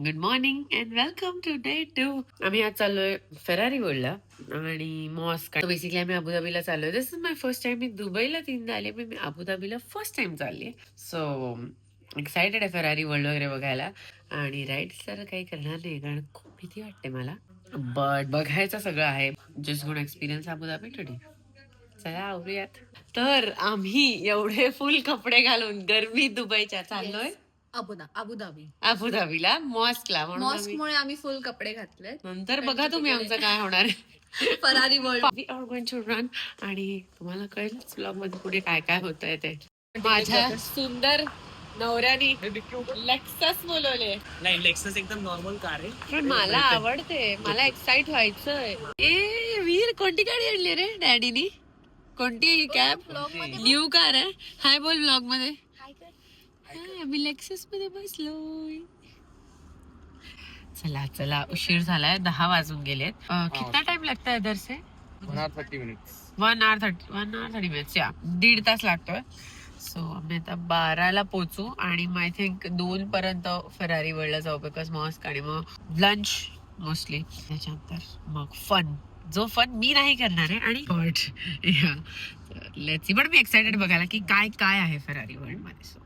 Good morning and welcome to day 2. आम्ही आज चाललोय फेरारी वर्ल्डला आणि मॉस्क. बेसिकली आम्ही अबुधाबीला चाललोय. दिस इज माय फर्स्ट टाइम. मी दुबईला 3दा आले, पण मी अबुधाबीला फर्स्ट टाइम चालली. सो एक्सायटेड आहे फेरारी वर्ल्ड वगैरे बघायला. आणि राईड्स तर काही करणार नाही कारण खूप भीती वाटते मला, बट बघायचं सगळं आहे. Just good experience Abu Dhabi today. चला आवरूयात. तर आम्ही एवढे फुल कपडे घालून गरमी दुबईच्या चाललोय अबुधाबी अबुधाबीला मॉस्कला. मॉस्कमुळे आम्ही फुल कपडे घातले. नंतर बघा तुम्ही आमचं काय होणार आहे. Ferrari world we are going to run आणि तुम्हाला कळेलच ब्लॉग मध्ये पुढे काय काय होतंय ते. माझ्या सुंदर नवऱ्यानी लेक्सस बोलवले. नाही, लेक्सस एकदम नॉर्मल कार आहे, पण मला आवडते, मला एक्साइट व्हायचंय. ए वीर, कोणती गाडी आणली रे डॅडीनी? कोणती कॅब? न्यू कार आहे. हाय बोल ब्लॉग मध्ये. आम्ही लेक्सस मध्ये बसलोय. चला चला, उशीर झालाय, 10 वाजून गेलेत. कितना टाइम लगता है इधर से? 1 hour 30 minutes. 1 hour 30 minutes या 1.5 तास लागतोय. सो आम्ही आता 12ला पोहोचू आणि आय थिंक 2 पर्यंत फेरारी वर्ल्डला जाऊ, बिकॉज मॉस्क आणि मग लंच मोस्टली. त्याच्यानंतर मग फन, जो फन मी नाही करणार आहे. आणि लेट्स सी. पण मी एक्सायटेड बघायला की काय काय आहे फेरारी वर्ल्ड मध्ये. सो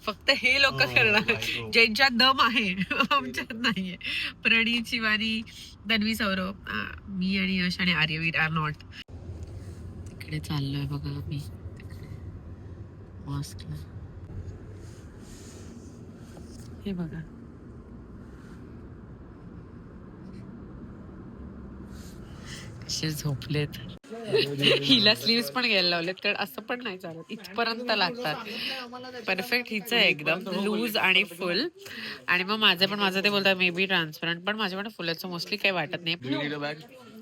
फक्त हे लोक करणार ज्यांच्यात दम आहे, आमच्यात नाहीये. प्रणीत, शिवानी, तन्वी, सौरभ, मी आणि यश आणि आर्यवीर आर नॉट. तिकडे चाललोय बघा मी मॉस्कला. हे बघा, कसे झोपलेत. हिला स्लीव्स पण घ्यायला लावलेत कारण असं पण नाही चालत, इथपर्यंत लागतात. परफेक्ट हिचं आहे एकदम लूज आणि फुल. आणि मग माझं ते बोलतात मे बी ट्रान्सपरंट, पण माझे पण फुलाचं मोस्टली काही वाटत नाही.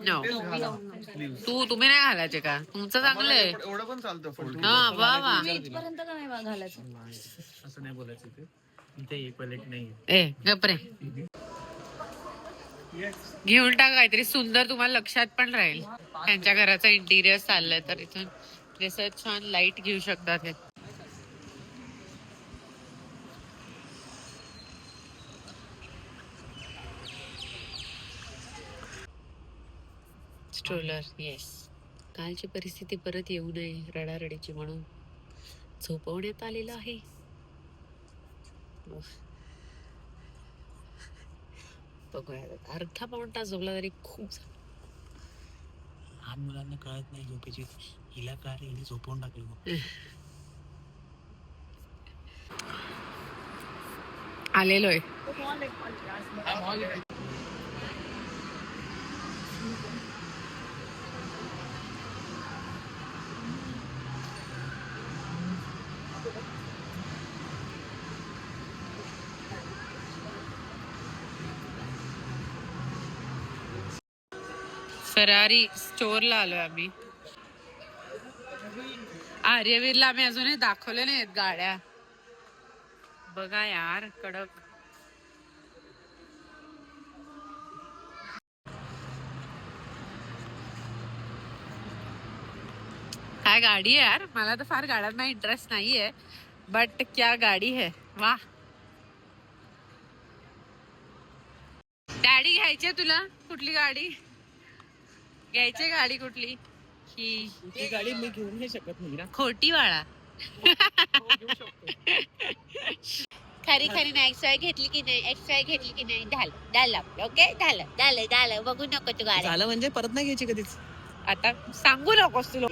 नो, तुम्ही नाही घालायचे का? तुमचं चांगलं आहे. हा वा वा. असं नाही बोलायचं ते क्वालिटी नाही. ए गपरे, घेऊन टाका काहीतरी सुंदर, तुम्हाला लक्षात पण राहील. त्यांच्या घराचा इंटिरियर चाललंय तर इथून जसं छान लाईट घेऊ शकतात हे. Stroller, yes. कालची परिस्थिती परत येऊ नये रडारडीची म्हणून झोपवण्यात आलेलं आहे. बघूया, अर्धा पाऊण तास झोपला तरी खूप झालं. लहान मुलांना कळत नाही झोपेची. हिला कार हिने झोपवून टाकलं. आलेलोय. फेरारी स्टोअरला आलोय आम्ही. आर्यवीरला आम्ही अजूनही दाखवले नाहीत गाड्या. बघा यार, कडक. काय गाडी आहे यार. मला तर फार गाड्यांना इंटरेस्ट नाहीये, बट क्या गाडी है, वाह. डॅडी, घ्यायची तुला कुठली गाडी घ्यायची? गाडी कुठली? ही गाडी मी घेऊन नाही शकत नाही ना. खोटी वाळा. खरी खरी नाही. एक्स वाय घेतली की नाही? एक्स वाय घेतली की नाही? झालं आपलं. ओके, झालं. बघू नको तू गाडी. झालं म्हणजे परत नाही घ्यायची कधीच. आता सांगू नकोस तुला.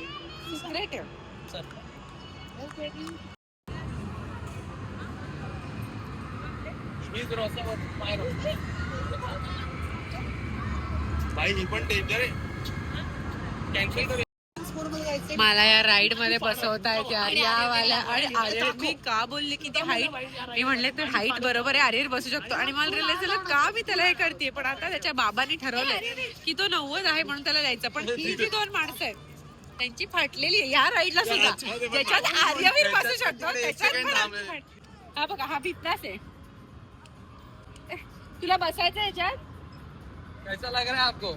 मला या राईड मध्ये बसवतायत यार, या वाल्या. आणि आर्यर, मी का बोलले की ती हाईट, मी म्हणले तू हाईट बरोबर आहे, आर्यर बसू शकतो. आणि मला रिअलाइज झालं का मी त्याला हे करते. पण आता त्याच्या बाबांनी ठरवलंय की तो 90 आहे म्हणून त्याला द्यायचं. पण ही जी 2 माणसं आहेत त्यांची फाटलेली आहे या राईडला सुद्धा, ज्याच्यात आर्यवीर बसू शकतो त्याच्यात. हा बघा, हा भितलाच आहे. तुला बसायचं याच्यात? कैसा लग रहा है आपको?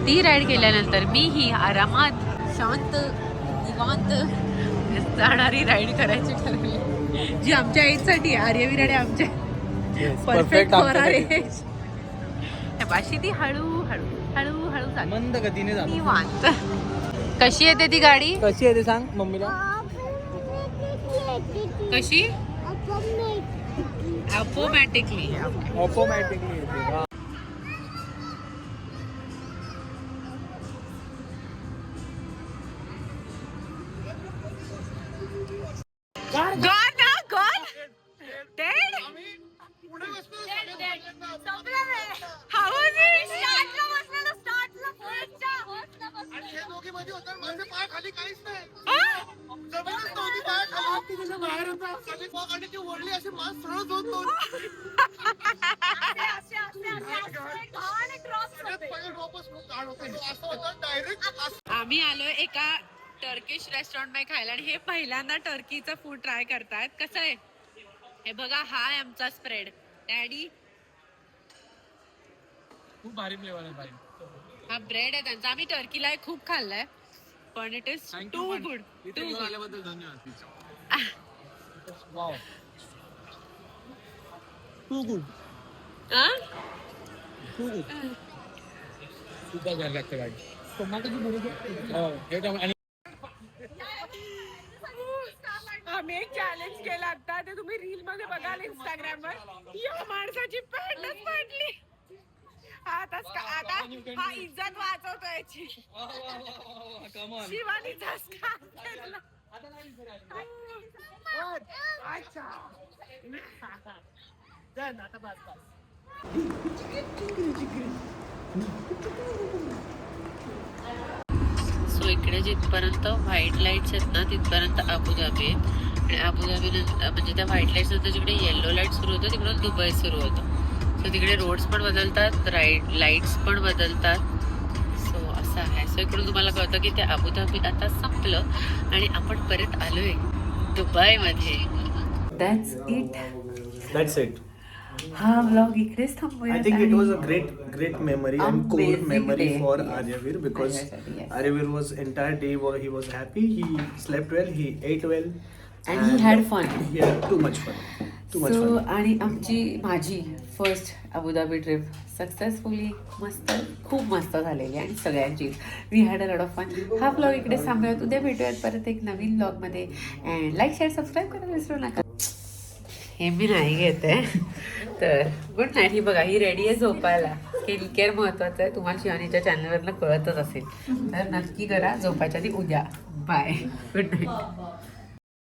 ती राईड केल्यानंतर मी ही आरामात शांत निवांत जाणारी राईड करायची ठरवली, जी आमच्या एजसाठी आर्यवीर आणि आमच्या परफेक्ट फॉर आर एज. पाशी ती हळूहळू हळूहळू चालली. मंद गतीने जातो. निवांत. कशी येते ती गाडी? कशी आहे ते सांग मम्मीला. कशी? ऑटोमॅटिकली. ऑटोमॅटिकली येते. वा. Gone now? Gone? Dead? How was it? आम्ही आलोय एका टर्किश रेस्टॉरंट मध्ये खायला आणि हे पहिल्यांदा टर्कीचं फूड ट्राय करतायत. कसं आहे हे बघा. हा आहे आमचा स्प्रेड. डॅडी खूप भारी फ्लेवर आहे भाई. हा ब्रेड आहे त्यांचा. आम्ही टर्कीला हे खूप खाल्लंय पण it is too good. Too good. आल्याबद्दल धन्यवाद. Wow. Too good. Too good. खूप भारी लागतं भाई. टोमॅटोची बरोबर. आणि आम्ही एक चॅलेंज केलं आता, ते तुम्ही रील मध्ये बघाल इंस्टाग्रामवर. या माणसाची पॅन्टच फाटली. आता हा इज्जत वाचवतो याची. शिवानीचा स्कार्फ केला. अच्छा. सो इकडे जिथपर्यंत व्हाईट लाईट्स आहेत ना तिथपर्यंत अबुधाबी आहे. आणि अबुधाबी म्हणजे त्या व्हाईट लाईट्स नंतर जिकडे येलो लाईट सुरू होतं तिकडून दुबई सुरू होतं. सो तिकडे रोड्स पण बदलतात, लाईट्स पण बदलतात. सो असं आहे. सो इकडून तुम्हाला कळतं की ते अबुधाबी आता संपलं आणि आपण परत आलोय दुबईमध्ये. That's it. हा व्लॉग इकडेच थांबूया. I think it was a great memory and core Amazing memory day. for Aryavir because Yes. Aryavir was entire day he was happy, he slept well, he ate well And he had fun. He had too much fun. आणि माझी first Abu Dhabi trip successfully खूप मस्त झालेली आणि सगळ्यांची. We had a lot of fun. हा blog इकडे थांबूयात. उद्या भेटूयात परत एक नवीन ब्लॉगमध्ये. अँड लाईक शेअर सबस्क्राईब करायला विसरू नका. हे मी नाही घेते. तर गुड नाईट. ही बघा ही रेडी आहे झोपायला. स्किन केअर महत्वाचं आहे. तुम्हाला शिवानीच्या चॅनलवरनं कळतच असेल तर नक्की करा झोपायच्या आधी उद्या. बाय. Good night.